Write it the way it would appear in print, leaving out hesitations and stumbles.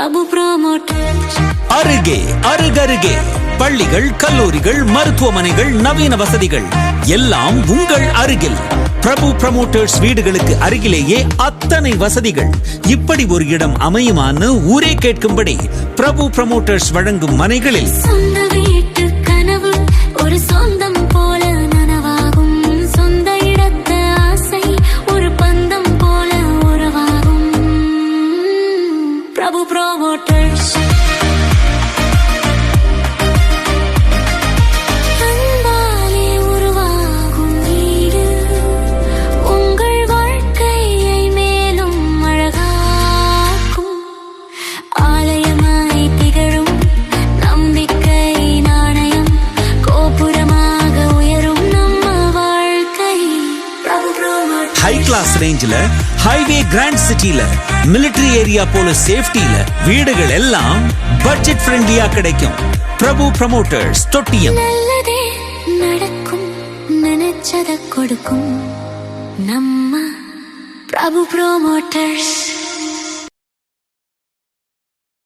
பிரபு promoters. அருகே அருகருகே பள்ளிகள், கல்லூரிகள், மருத்துவமனைகள், நவீன வசதிகள் எல்லாம் உங்கள் அருகில். பிரபு ப்ரோமோட்டர்ஸ் வீடுகளுக்கு அருகிலேயே அத்தனை வசதிகள். இப்படி ஒரு இடம் அமையுமான்னு ஊரே கேட்கும்படி பிரபு ப்ரோமோட்டர்ஸ் வழங்கும் மனைகளில் சொந்த வீட்டு கனவு ஒரு சொந்தம் போல நனவாகும். சொந்த இடத்து ஆசை ஒரு பந்தம் போல உறவாகும். பிரபு ப்ரோமோட்டர்ஸ். ஹை கிளாஸ் ரேஞ்சில, ஹைவே கிராண்ட் சிட்டில, மிலிட்டரி ஏரியா போல சேஃப்டில வீடுகள் எல்லாம் பட்ஜெட் ஃப்ரெண்ட்லியா கிடைக்கும். பிரபு ப்ரோமோட்டர்ஸ், தொட்டியம். நல்லதே நடக்கும், நினைச்சத கொடுக்கும் நம்ம பிரபு ப்ரோமோட்டர்ஸ்.